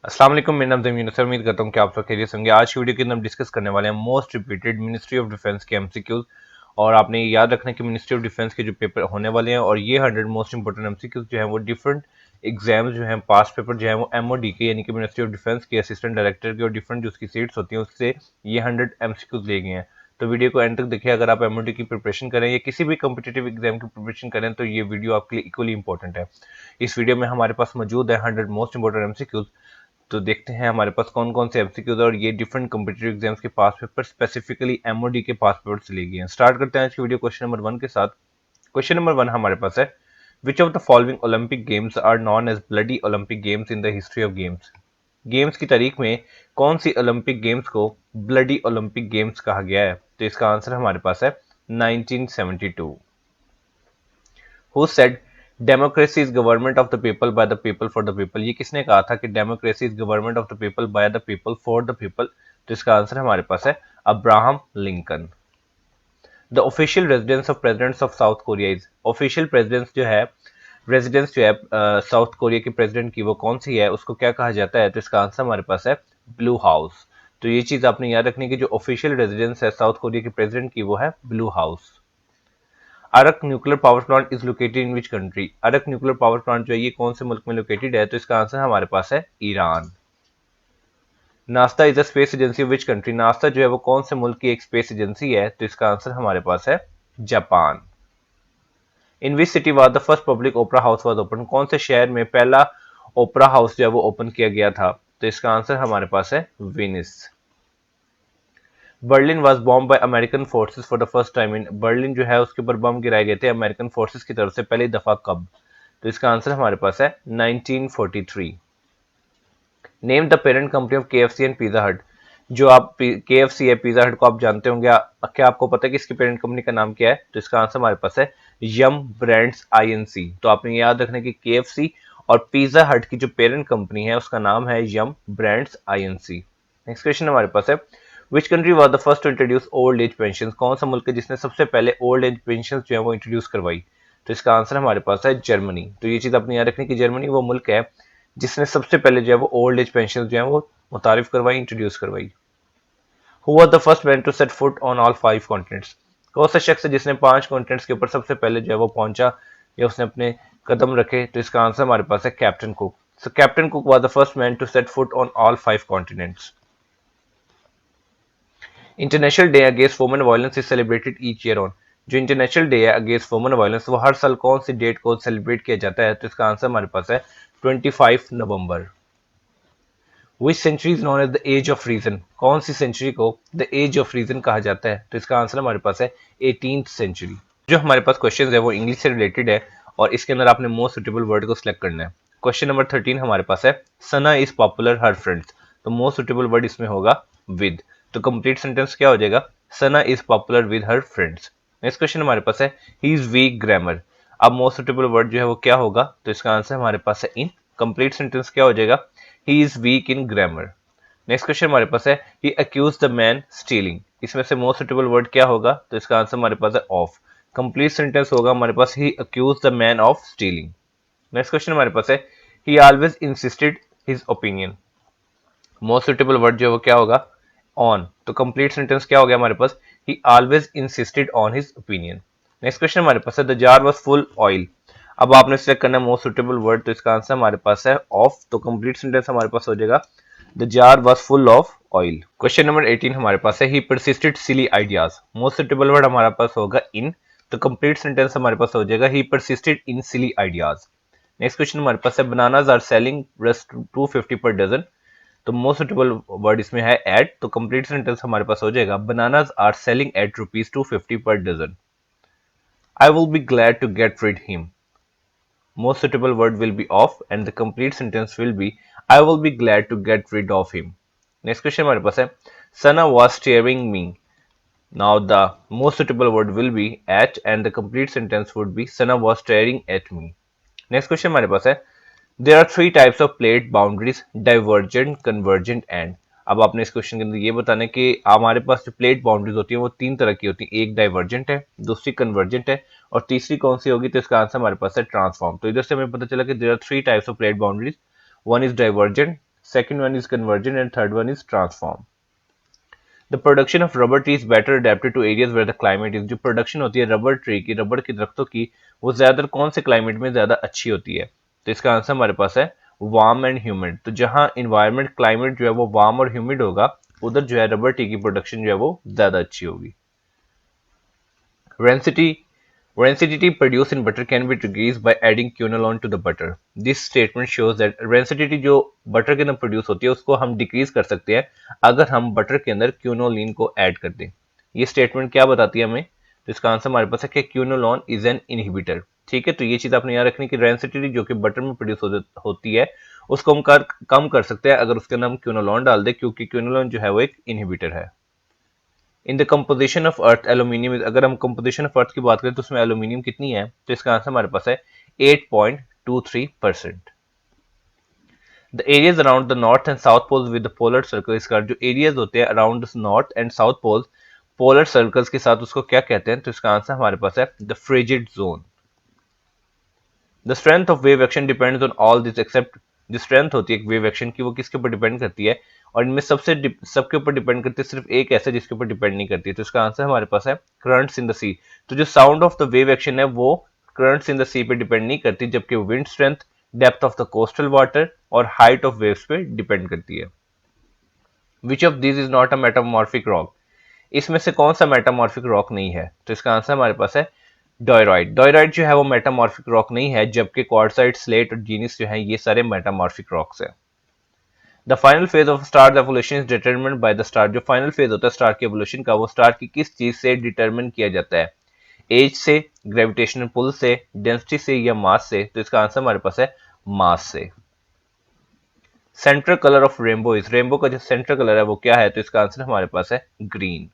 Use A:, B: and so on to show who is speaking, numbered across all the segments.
A: अस्सलाम वालेकुम, मेरा नाम ज़मीन है। उम्मीद करता हूँ कि आप सब खैरियत से होंगे। आज की वीडियो के अंदर हम डिस्कस करने वाले हैं most repeated ministry of defence के एमसीक्यूज। और आपने ये याद रखना है कि मिनिस्ट्री ऑफ डिफेंस के जो पेपर होने वाले हैं और ये 100 मोस्ट इंपोर्टेंट एमसीक्यूज जो है वो डिफरेंट एग्जाम्स जो है पास्ट पेपर जो है वो एमओडी के यानी कि मिनिस्ट्री ऑफ डिफेंस के असिस्टेंट डायरेक्टर के और डिफरेंट जो उसकी सीट्स होती हैं उससे ये 100 एमसीक्यूज लिए गए हैं। तो वीडियो को एंड तक देखिए। अगर आप एमओडी की प्रिपरेशन करें या किसी भी कम्पिटेटिव एग्जाम की प्रिपरेशन करें तो ये वीडियो आपके लिए इक्वली इंपॉर्टेंट है। इस वीडियो में हमारे पास मौजूद है 100 मोस्ट इंपोर्टेंट एमसीक्यूज। तो देखते हैं हमारे पास कौन कौन से एमसीक्यूज और ये डिफरेंट कॉम्पिटिटिव एग्जाम्स के पास पेपर स्पेसिफिकली एमओडी के पास पेपर से लिए गए हैं। स्टार्ट करते हैं आज की वीडियो क्वेश्चन नंबर 1 के साथ। क्वेश्चन नंबर 1 हमारे पास है, which of the following Olympic games are known as bloody Olympic games in the history of games. Games की तारीख में कौन सी ओलंपिक गेम्स को ब्लडी ओलंपिक गेम्स कहा गया है? तो इसका आंसर हमारे पास है 1972। Who said democracy is government of the people by the people for the people. ये किसने कहा था कि democracy is government of the people by the people for the people? तो इसका आंसर हमारे पास है Abraham Lincoln. The official residence of presidents of South Korea is. Official presidents जो है रेजिडेंस जो है साउथ कोरिया के प्रेसिडेंट की वो कौन सी है, उसको क्या कहा जाता है? तो इसका आंसर हमारे पास है ब्लू हाउस। तो ये चीज आपने याद रखनी है कि जो ऑफिशियल रेजिडेंस है साउथ कोरिया के प्रेसिडेंट की वो है Blue House. Arak nuclear power plant is located in which country. Arak nuclear power plant जो है ये कौन से मुल्क में लोकेटेड है? तो इसका आंसर हमारे पास है Iran. NASA is a space agency of which country. NASA जो है वो कौन से मुल्क की एक स्पेस एजेंसी है? तो इसका आंसर हमारे पास है Japan. In which city was the first public opera house was open. कौन से शहर में पहला ओपरा हाउस जो है वो ओपन किया गया था? तो इसका आंसर हमारे पास है Venice. Berlin was bomb bye American forces for the first time in. Berlin जो है उसके ऊपर बम गिराए गए थे अमेरिकन फोर्सेस की तरफ से पहली दफा कब? तो इसका आंसर हमारे पास है 1943। Name the parent company of KFC and pizza हट। जो आप केएफसी है पिज्जा हट को आप जानते होंगे, क्या आपको पता है कि इसकी पेरेंट कंपनी का नाम क्या है? तो इसका आंसर हमारे पास है यम ब्रांड्स आईएनसी। तो आपने याद रखना कि केएफसी और पिज्जा हट की जो पेरेंट कंपनी है उसका नाम है Yum Brands Inc. Next question हमारे पास है, which country was the first to introduce old age pension. कौन सा मुल्क है जिसने सबसे पहले ओल्ड एज पेंशन जो है वो इंट्रोड्यूस करवाई? तो इसका आंसर हमारे पास है जर्मनी। तो ये चीज अपने याद रखनी कि जर्मनी वो मुल्क है जिसने सबसे पहले जो है वो ओल्ड एज पेंशन जो है वो मुतारिफ करवाई, इंट्रोड्यूस करवाई। Who was the first man to set foot on all 5 continents. कौन सा शख्स है जिसने 5 कॉन्टिनेंट्स के ऊपर सबसे पहले जो है वो पहुंचा या उसने अपने कदम रखे? तो इसका आंसर हमारे पास है Captain Cook. So Captain Cook was the first man to set foot on all 5 continents. International day against women violence is celebrated each year on. जो इंटरनेशनल डे है अगेंस्ट वुमेन वायलेंस वो हर साल कौन सी date को celebrate किया जाता है? तो इसका आंसर हमारे पास है 25 नवंबर। Which century is known as the age of reason. कौन सी सेंचुरी को द एज ऑफ रीजन कहा जाता है? तो इसका आंसर हमारे पास है 18th सेंचुरी। जो हमारे पास क्वेश्चन है वो इंग्लिश से रिलेटेड है और इसके अंदर आपने मोस्ट सुटेबल वर्ड को सिलेक्ट करना है। क्वेश्चन नंबर 13 हमारे पास है, Sana is popular her friends. तो मोस्ट सुटेबल वर्ड इसमें होगा विद। तो कंप्लीट सेंटेंस क्या हो जाएगा? Sana is popular with her friends. Next question हमारे पास है, ही इज वीक ग्रामर। अब मोस्ट सुटेबल वर्ड जो है वो क्या होगा? तो इसका आंसर हमारे पास है इन। कंप्लीट सेंटेंस क्या हो जाएगा? ही is week in grammar. Next question हमारे पास है, ही अक्यूज द मैन स्टीलिंग। इसमें से मोस्ट सुटेबल वर्ड क्या होगा? तो इसका आंसर हमारे पास है ऑफ। कंप्लीट सेंटेंस होगा हमारे पास, he accuse the man of stealing. Next question हमारे पास है, he always insisted his opinion. Most suitable word जो है वो क्या होगा? ऑन। तो कंप्लीट सेंटेंस क्या हो गया हमारे पास? He always insisted on his opinion. Next question हमारे पास है, the jar was full oil. अब आपने सिलेक्ट करना है मोस्ट सुटेबल वर्ड, तो इसका आंसर हमारे पास है ऑफ। तो कंप्लीट सेंटेंस हमारे पास हो जाएगा, the jar was full of oil. Question number 18 हमारे पास है, ही परसिस्टेड सिली आइडियाज। मोस्ट सुटेबल वर्ड हमारे पास होगा इन। तो कंप्लीट सेंटेंस हमारे पास हो जाएगा, ही परसिस्टेड इन सिली आइडियाज। नेक्स्ट क्वेश्चन हमारे पास है, bananas are selling just 250 per dozen. तो मोस्ट सुटेबल वर्ड इसमें है एट। तो कंप्लीट सेंटेंस हमारे पास हो जाएगा, bananas are selling at ₹250 per dozen. I will be glad to get rid him. Most suitable word will be of and the complete sentence will be, I will be glad to get rid of him. Next question हमारे पास है, Sana was staring me. Now the most suitable word will be at and the complete sentence would be, Sana was staring at me. Next question हमारे पास है, there are 3 types of plate boundaries, divergent, convergent and। अब आपने इस question के अंदर ये बताना है कि हमारे पास जो प्लेट बाउंड्रीज होती है वो 3 तरह की होती है। एक डाइवर्जेंट है, दूसरी कन्वर्जेंट है और तीसरी कौन सी होगी? तो इसका आंसर हमारे पास है ट्रांसफॉर्म। तो इधर से हमें पता चला कि there are 3 types of plate boundaries. One is divergent, second one is convergent, and third one is transform. The production of rubber tree is better adapted to areas where the climate is. जो production होती है rubber tree की, rubber के दरख्तों की, वो ज्यादातर कौन से क्लाइमेट में ज्यादा अच्छी होती है? तो इसका आंसर हमारे पास है वार्म एंड ह्यूमिड। तो जहां इन्वायरमेंट क्लाइमेट जो है वो वार्म और ह्यूमिड होगा, उधर जो है रबर ट्री की प्रोडक्शन जो है वो ज्यादा अच्छी होगी। Rancidity Rancidity produced in butter can be decreased by adding quinoline to the butter. This statement shows that rancidity जो बटर के अंदर प्रोड्यूस होती है उसको हम डिक्रीज कर सकते हैं अगर हम बटर के अंदर क्यूनोलिन को ऐड कर दें। ये स्टेटमेंट क्या बताती है हमें? तो इसका आंसर हमारे पास है कि क्यूनोलॉन इज एन इनहिबिटर। ठीक है, तो ये चीज आपने याद रखनी कि रेंसिटिटी जो कि बटर में प्रोड्यूस होती है उसको हम कम कर सकते हैं अगर उसके अंदर हम क्यूनोलॉन डाल दें, क्योंकि क्यूनोलॉन जो है वो एक इनहिबिटर है। In the composition of earth aluminium, अगर हम कंपोजिशन ऑफ अर्थ की बात करें तो उसमें एल्यूमिनियम कितनी है? तो इसका आंसर हमारे पास है 8.23%। The areas around the north and south pole with the polar circle, इसका जो एरियाज होते हैं around the north and south pole polar circles के साथ, उसको क्या कहते हैं? तो इसका आंसर हमारे पास है the frigid zone. The strength of wave action depends on all this except, जो स्ट्रेंथ होती है एक वेव एक्शन की वो किसके ऊपर डिपेंड करती है? और इनमें सबके ऊपर डिपेंड करती है, सिर्फ एक ऐसा जिसके ऊपर डिपेंड नहीं करती। तो इसका आंसर हमारे पास है करंट्स इन द सी। तो जो sound of the wave action है वो करंट्स इन द सी पे डिपेंड नहीं करती, जबकि wind strength, depth of the coastal water और हाइट ऑफ वेव्स पे डिपेंड करती है। Which of this is not a metamorphic rock, इसमें से कौन सा मेटामॉर्फिक रॉक नहीं है? तो इसका आंसर हमारे पास है डोयराइट। डोयराइट जो है वो मेटामॉर्फिक रॉक नहीं है, जबकि क्वार्टजाइट, स्लेट और जीनिस जो है ये सारे मेटामॉर्फिक रॉक्स हैं। The final phase of star evolution is determined by the star, जो फाइनल फेज होता है स्टार के एवोल्यूशन का वो स्टार की किस चीज से डिटरमिन किया जाता है? एज से, ग्रेविटेशनल पुल से, डेंसिटी से या मास से? तो इसका आंसर हमारे पास है मास से। Central colour of rainbow is, rainbow का जो सेंट्रल कलर है वो क्या है? तो इसका आंसर हमारे पास है green.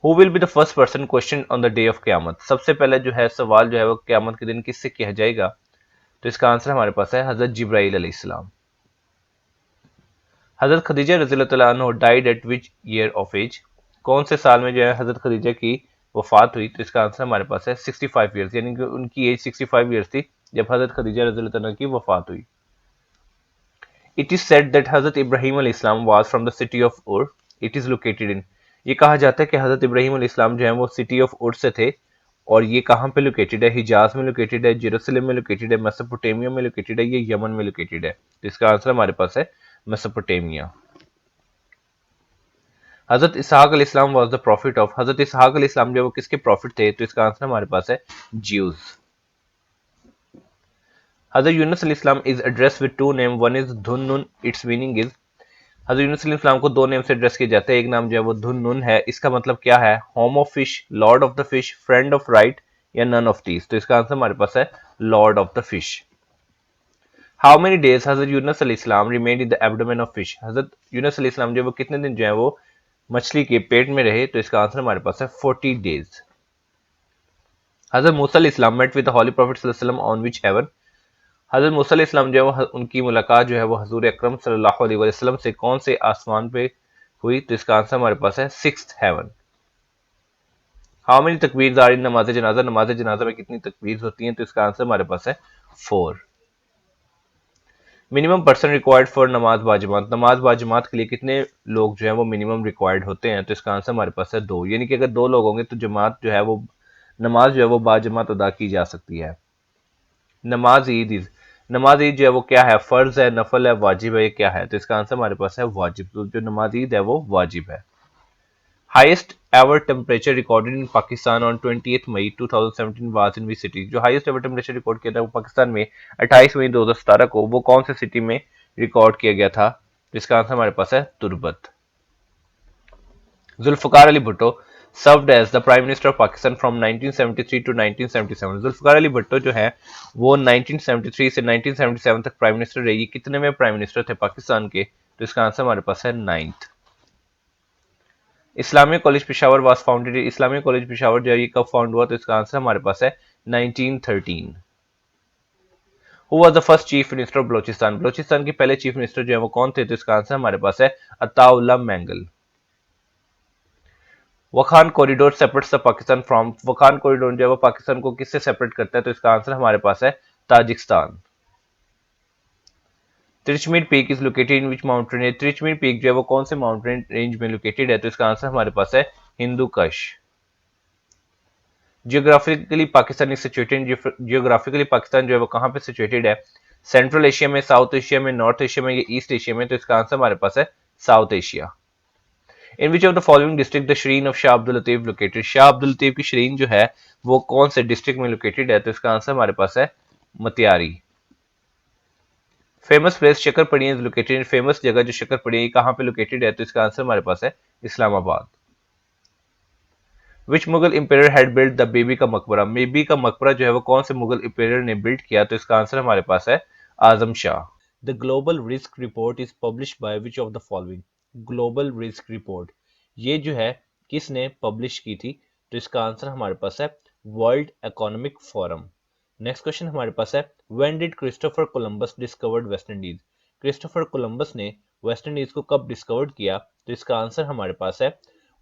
A: Who will be the first person question on the day of क्यामत, सबसे पहले जो है सवाल जो है वो क्यामत के दिन किससे किया जाएगा? तो इसका आंसर हमारे पास है हजरत जिब्राइल अलैहिस्सलाम। हजरत खदीजा रज़ियल्लाहु अन्हा died at which year of age, कौन से साल में जो है हजरत खदीजा की वफात हुई? तो इसका आंसर हमारे पास है 65 ईयर्स, यानी कि उनकी एज 65 ईयर्स थी जब हजरत खदीजा रज़ियल्लाहु अन्हा की वफात हुई। इट इज सेड दैट हजरत इब्राहिम अलैहिस्सलाम was from the city of उर इट इज लोकेटेड इन, ये कहा जाता है कि हजरत इब्राहिम अलैहिस्सलाम जो है वो सिटी ऑफ उर से थे, और ये कहाँ पे लोकेटेड है? हिजाज में लोकेटेड है, जेरूसलम में लोकेटेड है, मेसोपोटामिया में लोकेटेड है, ये यमन में लोकेटेड है? तो इसका आंसर हमारे पास है मेसोपोटामिया। हजरत इसहाक अलैहिस्सलाम वाज द प्रॉफिट ऑफ, हजरत इसहाक अलैहिस्सलाम जो वो किसके प्रॉफिट थे? तो इसका आंसर हमारे पास है ज्यूज। हजरत यूनुस अलैहिस्सलाम is addressed with two name, one is Dhunnun, it's meaning is, हजरत यूनुस अलैहिस्सलाम को दो नेम से एड्रेस किया जाता है, एक नाम जो है वो धुन्नुन है, इसका मतलब क्या है? Home of fish, Lord of the fish, friend of right, या नन ऑफ दीज? तो इसका आंसर हमारे पास है Lord of the fish. How many days हजरत यूनुस अलैहिस्सलाम remained in the abdomen of fish, हजरत यूनुस अलैहिस्सलाम जो वो कितने दिन जो है वो मछली के पेट में रहे? तो इसका आंसर हमारे पास है 40 डेज। हजरत मूसा अलैहिस्सलाम met with the holy prophet सल्लल्लाहु अलैहि वसल्लम ऑन विच हेवन, हजरत मूसा अलैहिस्सलाम जो है उनकी मुलाकात जो है वो हजूर अकरम सल्लल्लाहु अलैहि वसल्लम से कौन से आसमान पे हुई? तो इसका आंसर हमारे पास है 6th हेवन। हाउ मेनी तकबीर आर इन नमाज जनाजा, नमाज जनाजा में कितनी तकबीर होती हैं? तो इसका आंसर हमारे पास है 4। मिनिमम पर्सन रिक्वायर्ड फॉर नमाज बाजमात, नमाज बाजमात के लिए कितने लोग जो है वो मिनिमम रिक्वायर्ड होते हैं? तो इसका आंसर हमारे पास है 2, यानी कि अगर 2 लोग होंगे तो जमात जो है वो नमाज जो है वो बाजमात अदा की जा सकती है। नमाज ईद, नमाज ईद जो है वो क्या है? फर्ज है, नफल है, वाजिब है, क्या है? तो इसका आंसर हमारे पास है वाजिब। तो जो नमाज ईद है वो वाजिब है। Highest ever temperature recorded in Pakistan on 28 May 2017 was in which city, जो हाईएस्ट एवर टेम्परेचर रिकॉर्ड किया था वो पाकिस्तान में 28 मई 2017 को वो कौन से सिटी में रिकॉर्ड किया गया था? जिसका आंसर हमारे पास है Turbat. Zulfikar Ali Bhutto served as the prime minister of Pakistan from 1973 to 1977, Zulfikar Ali Bhutto जो है वो 1973 से 1977 तक प्राइम मिनिस्टर रहे। कितने में प्राइम मिनिस्टर थे पाकिस्तान के? तो इसका आंसर हमारे पास है 9th। Islamic college Peshawar was founded, Islamic college Peshawar जो है ये कब फाउंड हुआ? तो इसका आंसर हमारे पास है 1913। Who was the first chief minister of Balochistan, Balochistan के पहले चीफ मिनिस्टर जो है वो कौन थे? तो इसका आंसर हमारे पास है Ataullah Mengal. Wakhan corridor separates the Pakistan from, Wakhan corridor जो है वो पाकिस्तान को किससे सेपरेट करता है? तो इसका आंसर हमारे पास है Tajikistan. Tirich Mir peak is located in which mountain range, Tirich Mir peak जो है वो कौन से माउंटेन रेंज में लोकेटेड है, तो इसका आंसर हमारे पास है हिंदू कश। Geographically Pakistan is situated, geographically Pakistan जो है वो कहाँ पे सिचुएटेड है, सेंट्रल एशिया में, साउथ एशिया में, नॉर्थ एशिया में या ईस्ट एशिया में, तो इसका आंसर हमारे पास है South Asia. In which of the following district the shrine of Shah Abdul Latif located, Shah Abdul Latif की शरीन जो है वो कौन से डिस्ट्रिक्ट में लोकेटेड है, तो इसका आंसर हमारे पास है Matiari. Famous place Shakarparian is located, famous जगह जो शक्करपड़ी कहाँ पे लोकेटेड है, तो इसका आंसर हमारे पास है Islamabad. Which Mughal emperor had built the Bibi ka Maqbara, baby ka मकबरा जो है वो कौन से मुगल इंपेरियर ने बिल्ट किया, तो इसका आंसर हमारे पास है Azam Shah. The global risk report is publish by which of the following, global risk report ये जो है किसने पब्लिश की थी, तो इसका आंसर हमारे पास है world economic forum. Next question हमारे पास है when did Christopher Columbus discovered West Indies, Christopher Columbus ने वेस्ट इंडीज को कब डिस्कवर्ड किया, तो इसका आंसर हमारे पास है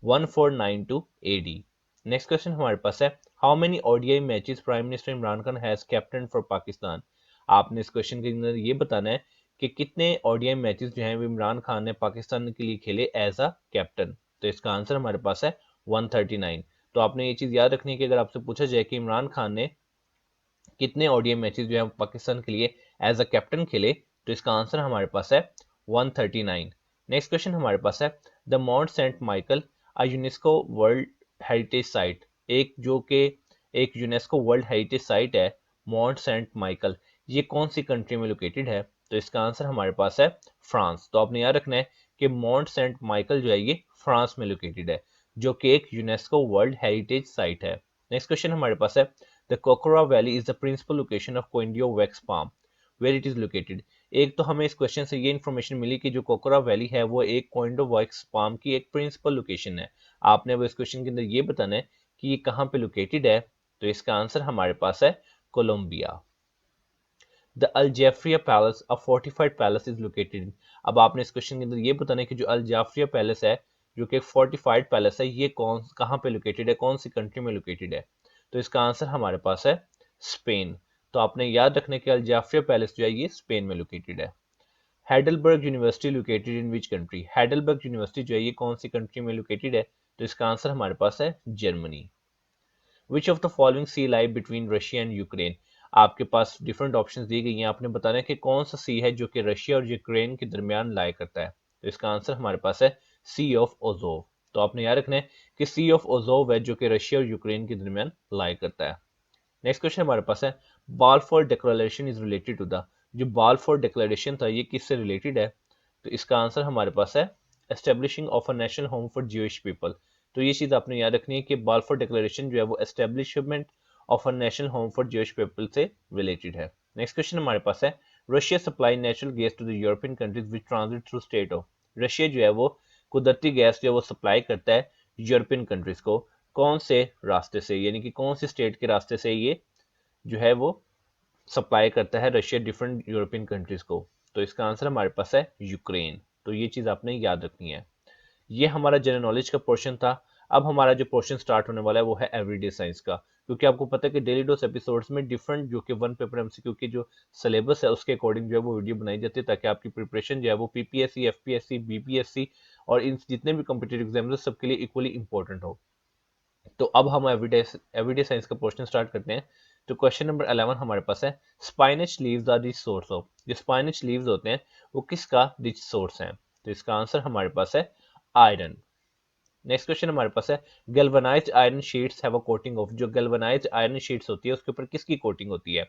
A: 1492 एडी। नेक्स्ट क्वेश्चन हमारे पास है how many ODI matches prime minister Imran Khan has captain for Pakistan, आपने इस क्वेश्चन के अंदर ये बताना है कि कितने ओडीआई मैचेस जो हैं वो इमरान खान ने पाकिस्तान के लिए खेले एज अ कैप्टन, तो इसका आंसर हमारे पास है 139। तो आपने ये चीज याद रखनी है कि अगर आपसे पूछा जाए कि इमरान खान ने कितने ओडीआई मैचेस जो है पाकिस्तान के लिए एज अ कैप्टन खेले, तो इसका आंसर हमारे पास है 139। नेक्स्ट क्वेश्चन हमारे पास है the Mount Saint Michael a UNESCO world heritage site, एक जो कि एक यूनेस्को वर्ल्ड हेरिटेज साइट है माउंट सेंट माइकल, ये कौन सी कंट्री में लोकेटेड है, तो इसका आंसर हमारे पास है फ्रांस। तो आपने याद रखना है कि माउंट सेंट माइकल जो है ये फ्रांस में लोकेटेड है, जो कि एक यूनेस्को वर्ल्ड हेरिटेज साइट है। नेक्स्ट क्वेश्चन हमारे पास है the Cocora valley is the principal location of Quindio wax palm, where it is located. एक तो हमें इस क्वेश्चन से ये इन्फॉर्मेशन मिली कि जो कोकोरा वैली है वो एक कोइंडो वैक्स पाम की एक प्रिंसिपल लोकेशन है। आपने वो इस क्वेश्चन के अंदर ये बताना है कि ये कहाँ पे लोकेटेड है, तो इसका आंसर हमारे पास है Colombia. The Al Jafaria palace a fortified palace is located, अब आपने इस क्वेश्चन के अंदर ये बताना है कि जो अल जाफरिया पैलेस है जो कि एक फोर्टिफाइड पैलेस है ये कौन कहाँ पे लोकेटेड है, कौन सी कंट्री में लोकेटेड है, तो इसका आंसर हमारे पास है स्पेन। तो आपने याद रखने के अल जाफरिया पैलेस जो है ये स्पेन में लोकेटेड है। heidelberg university located in which country, heidelberg university जो है ये कौन सी कंट्री में लोकेटेड है, तो इसका आंसर हमारे पास है Germany. Which of the following sea lie between Russia and Ukraine, आपके पास डिफरेंट ऑप्शंस दी गई हैं, आपने बताना है कि कौन सा सी है जो कि रशिया और यूक्रेन के दरमियान लाई करता है, तो इसका आंसर हमारे पास है सी ऑफ ओजोव। तो आपने याद रखना है कि सी ऑफ ओजोव है जो कि रशिया और यूक्रेन के दरमियान लाई करता है। नेक्स्ट क्वेश्चन हमारे पास है Balfour declaration is related to the, जो बालफोर डिक्लेरेशन था ये किससे रिलेटेड है, तो इसका आंसर हमारे पास है establishing of a national home for Jewish people. तो ये चीज आपने याद रखनी है कि बालफोर डिक्लेरेशन जो है वो establishment of a national home for Jewish people से रिलेटेड है। नेक्स्ट क्वेश्चन हमारे पास है Russia supply natural gas to the European countries which transit through state of, Russia जो है वो कुदरती गैस जो है वो सप्लाई करता है यूरोपियन कंट्रीज को कौन से रास्ते से, यानी कि कौन से स्टेट के रास्ते से ये जो है वो सप्लाई करता है रशिया डिफरेंट यूरोपियन कंट्रीज को, तो इसका आंसर हमारे पास है यूक्रेन। तो ये चीज आपने याद रखनी है। ये हमारा जनरल नॉलेज का पोर्शन था। अब हमारा जो पोर्शन स्टार्ट होने वाला है वो है एवरीडे साइंस का, क्योंकि आपको पता है कि डेली डोज एपिसोड्स में डिफरेंट जो कि वन पेपर एमसीक्यू की जो सिलेबस है उसके अकॉर्डिंग जो है वो वीडियो बनाई जाती है ताकि आपकी प्रिपरेशन जो है वो पीपीएससी, एफपीएससी, बीपीएससी और इन जितने भी कॉम्पिटेटिव एग्जाम्स है सबके लिए इक्वली इंपॉर्टेंट हो। तो अब हम एवरीडे साइंस का पोर्शन स्टार्ट करते हैं। तो क्वेश्चन नंबर 11 हमारे पास है spinach leaves are rich source of, जो स्पाइनच लीव्स होते हैं वो किसका रिच सोर्स है, तो इसका आंसर हमारे पास है आयरन। नेक्स्ट क्वेश्चन हमारे पास है galvanised iron sheets have a coating of, जो गैल्वेनाइज्ड आयरन शीट्स होती है उसके ऊपर किसकी कोटिंग होती है,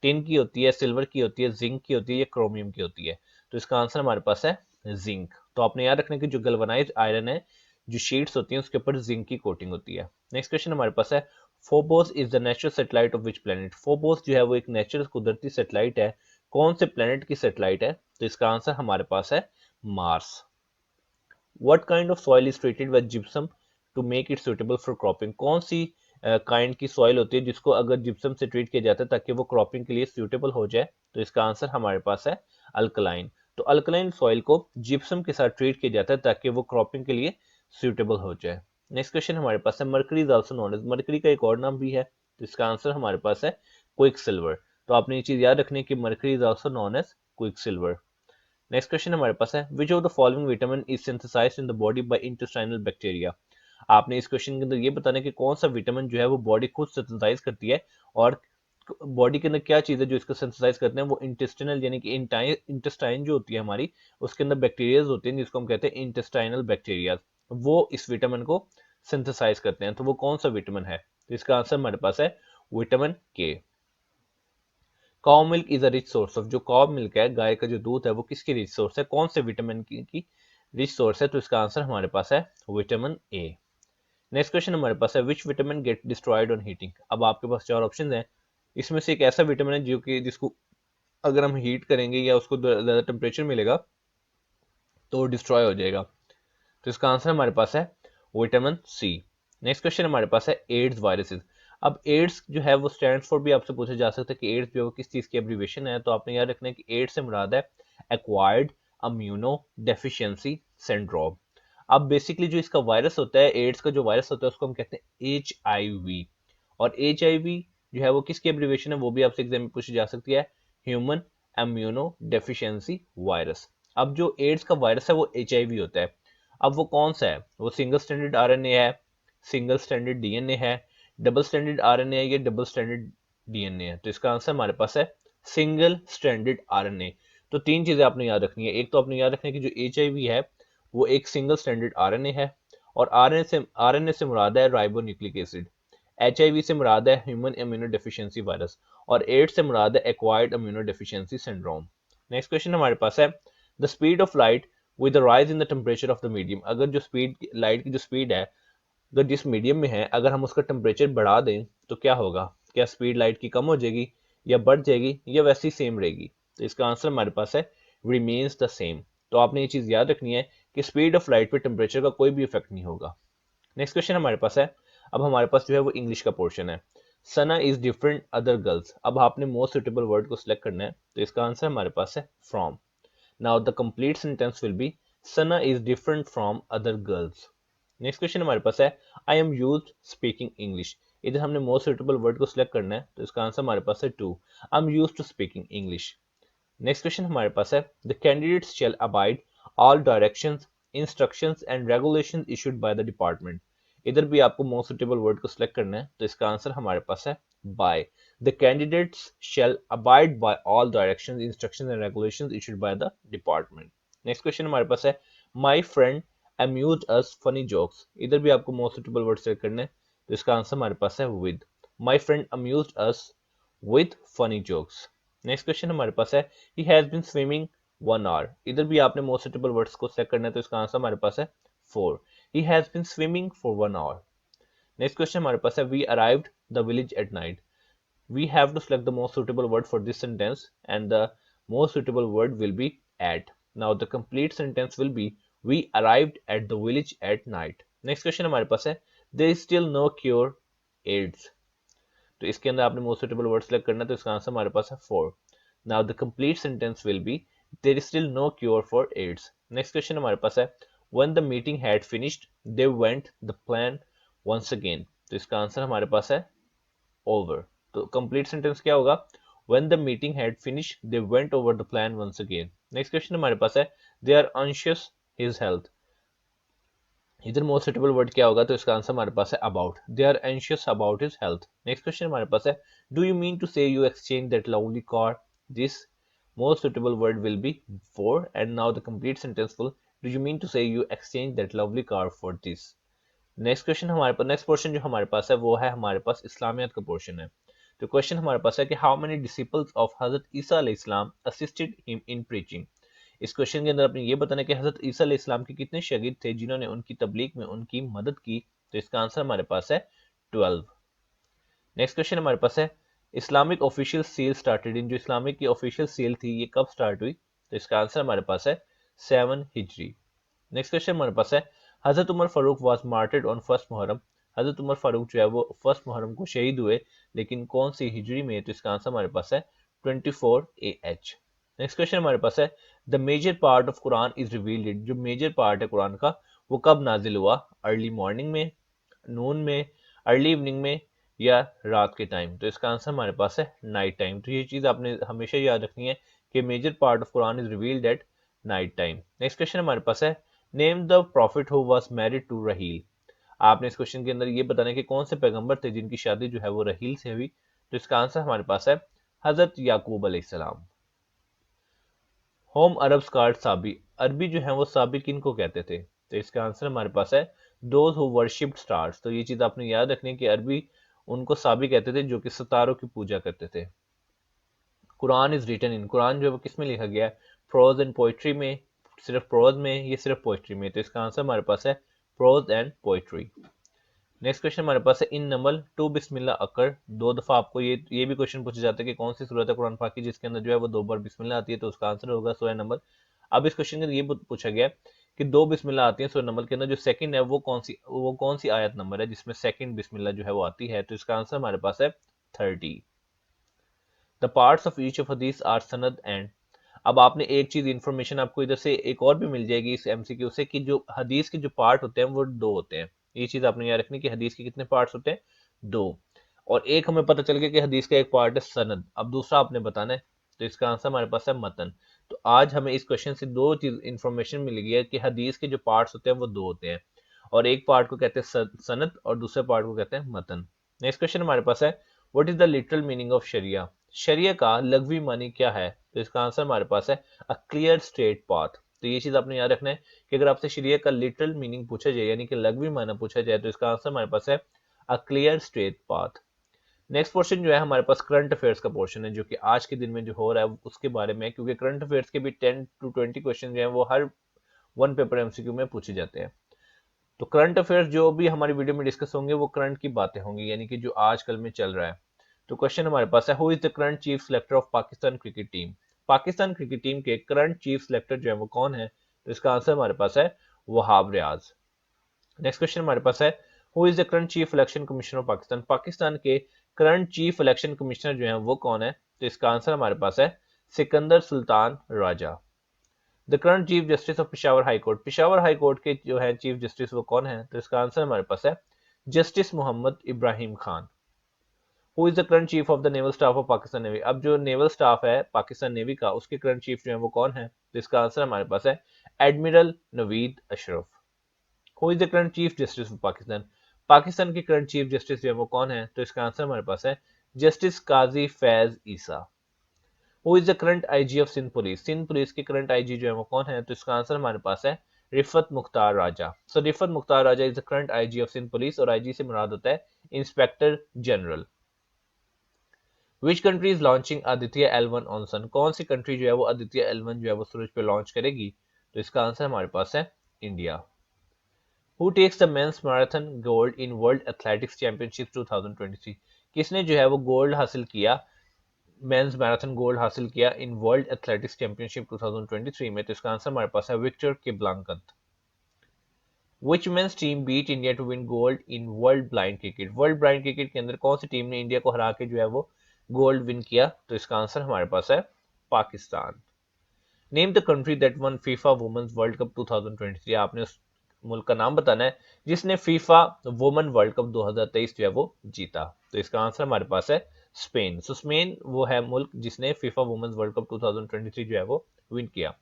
A: टिन की होती है, सिल्वर की होती है, जिंक की होती है या क्रोमियम की होती है, तो इसका आंसर हमारे पास है जिंक। तो आपने याद रखना कि जो गैल्वेनाइज्ड आयरन है जो शीट्स होती हैं उसके ऊपर जिंक की कोटिंग होती है। नेक्स्ट क्वेश्चन हमारे पास है Phobos is the natural satellite of which planet, Phobos जो है वो एक नेचुरल कुदरती सैटेलाइट है, कौन से प्लेनेट की सैटेलाइट है, तो इसका आंसर हमारे पास है Mars. What kind of soil is treated with gypsum to make it suitable for cropping, कौन सी काइंड की सॉइल होती है जिसको अगर जिप्सम से ट्रीट किया जाता है ताकि वो क्रॉपिंग के लिए सूटेबल हो जाए, तो इसका आंसर हमारे पास है अल्कलाइन। तो अल्कलाइन सॉइल को जिप्सम के साथ ट्रीट किया जाता है ताकि वो क्रॉपिंग के लिए सूटेबल हो जाए। नेक्स्ट क्वेश्चन हमारे पास है mercury is also known as, mercury का एक और नाम भी है, तो इसका आंसर हमारे पास है क्विक सिल्वर। तो आपने ये चीज याद रखनी है कि mercury is also known as quicksilver. Next question हमारे पास है which of the following vitamin is synthesised in the body by intestinal bacteria. आपने इस क्वेश्चन के अंदर ये बताना है कि कौन सा विटामिन जो है वो बॉडी खुद सिंथेसाइज करती है, और बॉडी के अंदर क्या चीज़ है जो इसको सिंथेसाइज करते हैं, वो इंटेस्टिनल यानी कि इंटेस्टाइन जो होती है हमारी, उसके अंदर बैक्टीरियाज होते हैं जिसको हम कहते हैं इंटेस्टाइनल बैक्टीरिया, वो इस विटामिन को सिंथेसाइज करते हैं। तो वो कौन सा विटामिन है? तो इसका आंसर हमारे पास है विटामिन के। Cow milk is a rich source of, जो काउ मिल्क है, गाय का जो दूध है, वो किसकी रिच सोर्स है, कौन से विटामिन की रिच सोर्स है? तो इसका आंसर हमारे पास है विटामिन ए। नेक्स्ट क्वेश्चन हमारे पास है which vitamin get destroyed on heating. अब आपके पास चार ऑप्शन हैं, इसमें से एक ऐसा विटामिन है जो कि जिसको अगर हम हीट करेंगे या उसको ज़्यादा टेम्परेचर मिलेगा तो डिस्ट्रॉय हो जाएगा। तो इसका आंसर हमारे पास है विटामिन सी। नेक्स्ट क्वेश्चन हमारे पास है एड्स वायरसेस। अब एड्स जो है वो स्टैंड फॉर भी आपसे पूछा जा सकता है कि एड्स जो है वो किस चीज़ की एब्रीविएशन है। तो आपने याद रखना है कि एड्स से मुराद है एक्वायर्ड इम्यूनो डेफिशिएंसी सिंड्रोम। अब बेसिकली जो इसका वायरस होता है, एड्स का जो वायरस होता है, उसको हम कहते हैं HIV। और HIV जो है वो किसकी एब्रीविएशन है, वो भी आपसे एग्जाम में पूछी जा सकती है, ह्यूमन इम्यूनो डेफिशिएंसी वायरस। अब जो एड्स का वायरस है वो HIV होता है। अब वो कौन सा है? वो सिंगल स्टैंडर्ड RNA है, सिंगल स्टैंडर्ड DNA है, डबल स्टैंडर्ड RNA है, या डबल स्टैंडर्ड DNA है? तो इसका आंसर हमारे पास है सिंगल स्टैंडर्ड RNA। तो तीन चीजें आपने याद रखनी है। एक तो आपने याद रखना है कि जो HIV है वो एक सिंगल स्टैंडर्ड RNA है, और RNA से मुराद है राइबो न्यूक्लिक एसिड। HIV से मुराद है ह्यूमन इम्यूनो डेफिशिएंसी वायरस, और एड्स से मुराद है acquired immuno deficiency syndrome. Next question हमारे पास है the speed of light with the rise in the temperature of the medium. अगर जो स्पीड लाइट की जो स्पीड है, अगर जिस मीडियम में है, अगर हम उसका टेम्परेचर बढ़ा दें तो क्या होगा? क्या स्पीड लाइट की कम हो जाएगी, या बढ़ जाएगी, या वैसी सेम रहेगी? तो इसका आंसर हमारे पास है रिमेन्स द सेम। तो आपने ये चीज याद रखनी है कि स्पीड ऑफ लाइट पे टेम्परेचर का कोई भी इफेक्ट नहीं होगा। नेक्स्ट क्वेश्चन हमारे पास है, अब हमारे पास जो है वो इंग्लिश का पोर्शन है। Sana is different other girls. अब आपने मोस्ट सुटेबल वर्ड को सिलेक्ट करना है, तो इसका आंसर हमारे पास है from. Now the complete sentence will be Sana is different from other girls. Next question हमारे पास है I am used speaking English. इधर हमने मोस्ट सुटेबल वर्ड को सिलेक्ट करना है, तो इसका आंसर हमारे पास है to. I am used to speaking English. Next question हमारे पास है the candidates shall abide all directions instructions and regulations issued by the department. इधर भी आपको मोस्ट सुटेबल वर्ड को सिलेक्ट करना है, तो इसका आंसर हमारे पास है by. The candidates shall abide by all directions instructions and regulations issued by the department. Next question हमारे पास है my friend amused us funny jokes। इधर भी आपको मोस्ट सुटेबल वर्ड सेलेक्ट करना है, तो इसका आंसर हमारे पास है with। my friend amused us with funny jokes। Next question हमारे पास है he has been swimming 1 hour। इधर भी आपने मोस्ट सुटेबल वर्ड्स को सेलेक्ट करना है, तो इसका आंसर हमारे पास है 4। he has been swimming for 1 hour। Next question हमारे पास है we arrived the village at night। we have to select the most suitable word for this sentence, and the most suitable word will be at। now the complete sentence will be we arrived at the village at night। next question हमारे पास है there is still no cure AIDS। तो इसके अंदर आपने most suitable word select करना है, तो इसका आंसर हमारे पास है 4। now the complete sentence will be there is still no cure for AIDS। next question हमारे पास है when the meeting had finished they went the plan once again। तो इसका आंसर हमारे पास है over। तो कंप्लीट सेंटेंस क्या होगा? when the meeting had finished they went over the plan once again। Next question हमारे पास है they are anxious his health। इधर मोस्ट सुटेबल वर्ड क्या होगा? तो इसका आंसर हमारे पास है about. They are anxious about his health. Next question हमारे पास है do you mean to say you exchange that lovely car. This most suitable word will be for, and now the complete sentence full do you mean to say you exchange that lovely car for this. Next question हमारे पास, next portion जो हमारे पास है वो है हमारे पास इस्लामियत का portion है। तो क्वेश्चन हमारे पास है कि हाउ मेनी डिसिपल्स ऑफ हजरत ईसा अलैहिस्सलाम असिस्टेड हिम इन प्रीचिंग। इस क्वेश्चन के अंदर अपने ये बताना है कि हजरत ईसा अलैहिस्सलाम के कितने शागिर्द थे जिन्होंने उनकी तबलीग में उनकी मदद की। तो इसका आंसर हमारे पास है 12। नेक्स्ट क्वेश्चन हमारे पास है Islamic official seal started in. जो इस्लामिक की ऑफिशियल सील थी ये कब स्टार्ट हुई? तो इसका आंसर हमारे पास है 7 हिजरी। नेक्स्ट क्वेश्चन हमारे पास है Hazrat Umar Farooq was martyred on first Muharram. Hazrat Umar Farooq जो है वो फर्स्ट मुहर्रम को शहीद हुए, लेकिन कौन सी हिजरी में? तो इसका आंसर हमारे पास है 24 AH। नेक्स्ट क्वेश्चन हमारे पास है the major part of Quran is revealed. जो मेजर पार्ट है कुरान का वो कब नाजिल हुआ? अर्ली मॉर्निंग में, नून में, अर्ली इवनिंग में, या रात के टाइम? तो इसका आंसर हमारे पास है नाइट टाइम। तो ये चीज़ आपने हमेशा याद रखनी है कि major part of Quran is revealed at night time. Next question हमारे पास है, name the prophet who was married to Raheel. आपने इस क्वेश्चन के अंदर ये बताना है कि कौन से पैगंबर थे जिनकी शादी जो है वो रहील से हुई। तो इसका आंसर हमारे पास है हजरत याकूब अलैहिस्सलाम। होम अरब कार्ड साबी, अरबी जो है वो साबी किन को कहते थे। तो इसका आंसर हमारे पास है दोज हु वर्शिप्ड स्टार्स। तो ये चीज आपने याद रखनी है कि अरबी उनको साबी कहते थे जो कि सितारों की पूजा करते थे। Quran is written in, Quran जो है वो किस में लिखा गया है, प्रोज एंड पोइट्री में, सिर्फ प्रोज में, ये सिर्फ पोइट्री में। तो इसका आंसर हमारे पास है prose and poetry. Next question हमारे पास है, इन नमल टू बिस्मिल्लाह अकर। दो दफा आपको ये भी क्वेश्चन पूछा जाता है कि कौन सी सूरत है कुरान पाक की जिसके अंदर जो है वो दो बार बिस्मिल्लाह आती है। तो उसका आंसर होगा सूरह नमल। अब इस क्वेश्चन के अंदर ये पूछा गया है कि दो बिस्मिल्लाह आती है सूरह नमल के अंदर, जो सेकंड है वो कौन सी आयत नंबर है जिसमें सेकंड बिस्मिल्लाह जो है वो आती है। तो इसका आंसर हमारे पास है 30। The parts of each of हदीस आर सनद एंड। अब आपने एक चीज इंफॉर्मेशन आपको इधर से एक और भी मिल जाएगी इस एमसीक्यू से कि जो हदीस के जो पार्ट होते हैं वो दो होते हैं। ये चीज आपने याद रखनी कि हदीस के कितने पार्ट्स होते हैं, दो। और एक हमें पता चल गया कि हदीस का एक पार्ट है सनद, अब दूसरा आपने बताना है। तो इसका आंसर हमारे पास है मतन। तो आज हमें इस क्वेश्चन से दो चीज इंफॉर्मेशन मिल गई है कि हदीस के जो पार्ट्स होते हैं वो दो होते हैं, और एक पार्ट को कहते हैं सनद और दूसरे पार्ट को कहते हैं मतन। नेक्स्ट क्वेश्चन हमारे पास है, what is the literal meaning of Sharia. Sharia का लघवी मानी क्या है। तो इसका आंसर हमारे पास है अ क्लियर स्ट्रेट पाथ। तो ये चीज आपने याद रखना है कि अगर आपसे शरिया का लिटरल मीनिंग पूछा जाए यानी कि लघवी माना पूछा जाए तो इसका आंसर हमारे पास है a clear straight path. Next portion जो है हमारे पास करंट अफेयर्स का पोर्शन है जो कि आज के दिन में जो हो रहा है उसके बारे में, क्योंकि करंट अफेयर्स के भी 10 to 20 क्वेश्चन जो है वो हर वन पेपर एमसीक्यू में पूछे जाते हैं। तो करंट अफेयर्स जो भी हमारी वीडियो में डिस्कस होंगे वो करंट की बातें होंगी, यानी कि जो आजकल में चल रहा है। तो क्वेश्चन हमारे पास है, who is the current chief selector of Pakistan cricket team. Pakistan cricket team के करंट चीफ सिलेक्टर जो है वो कौन है। तो इसका आंसर हमारे पास है वहाब रियाज। नेक्स्ट क्वेश्चन हमारे पास है, who is the current chief election commissioner of Pakistan. Pakistan के करंट चीफ इलेक्शन कमिश्नर जो है वो कौन है। तो इसका आंसर हमारे पास है Sikandar Sultan Raja. The current chief justice of Peshawar high court, Peshawar high court के जो है चीफ जस्टिस वो कौन है। तो इसका आंसर हमारे पास है justice Mohammad Ibrahim Khan. Who is the current chief of the naval staff of Pakistan navy. अब जो नेवल स्टाफ है पाकिस्तान नेवी का उसके करंट चीफ जो है वो कौन है। तो इसका आंसर हमारे पास है admiral Naveed Ashraf. Who is the current chief justice of Pakistan, Pakistan के करंट चीफ जस्टिस जो है वो कौन है। तो इसका आंसर हमारे पास है justice Qazi Faez Isa. Who is the current IG of Sindh police, Sindh police के करंट आईजी जो है वो कौन है। तो इसका आंसर हमारे पास है Rifat Mukhtar Raja. So Rifat Mukhtar Raja is the current IG of Sindh police, और आईजी से मुराद होता है inspector general. Which country is launching Aditya L1 on sun, कौन सी कंट्री जो है वो आदित्य L1 जो है वो सूरज पे लॉन्च करेगी। तो इसका आंसर हमारे पास है India. Who takes the men's marathon gold in world athletics championship 2023, किसने जो है वो गोल्ड हासिल किया, मेंस मैराथन गोल्ड हासिल किया इन वर्ल्ड एथलेटिक्स चैंपियनशिप 2023 में। तो इसका आंसर हमारे पास है विक्टर किबलांकत। Which men's team beat India to win gold in world blind cricket, world blind cricket के अंदर कौन सी टीम ने इंडिया को हरा के जो है वो गोल्ड विन किया। तो इसका आंसर हमारे पास है Pakistan. Name the country that won FIFA women's world cup 2023, आपने उस मुल्क का नाम बताना है जिसने फीफा वुमेन वर्ल्ड कप 2023 जो है वो जीता। तो इसका आंसर हमारे पास है स्पेन। सो स्पेन वो है मुल्क जिसने फीफा वुमेन्स वर्ल्ड कप 2023 जो है वो विन किया।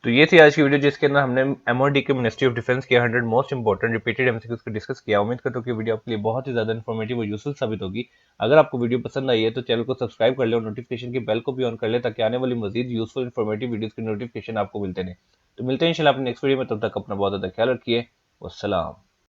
A: तो ये थी आज की वीडियो जिसके अंदर हमने एमओडी के मिनिस्ट्री ऑफ डिफेंस के 100 मोस्ट इंपोर्टेंट रिपीटेड एमसीक्यूज को डिस्कस किया। उम्मीद करता हूँ कि वीडियो आपके लिए बहुत ही ज्यादा इन्फॉर्मेटिव और यूजफुल साबित होगी। अगर आपको वीडियो पसंद आई है तो चैनल को सब्सक्राइब कर ले और नोटिफिकेशन की बेल को भी ऑन कर ले ताकि आने वाली मजीद यूजफुल इन्फॉर्मेटिव वीडियोस की नोटिफिकेशन आपको मिलते रहे। तो मिलते हैं इंशाल्लाह अपने नेक्स्ट वीडियो में, तब तक अपना बहुत ज्यादा ख्याल रखिए। वस्सलाम।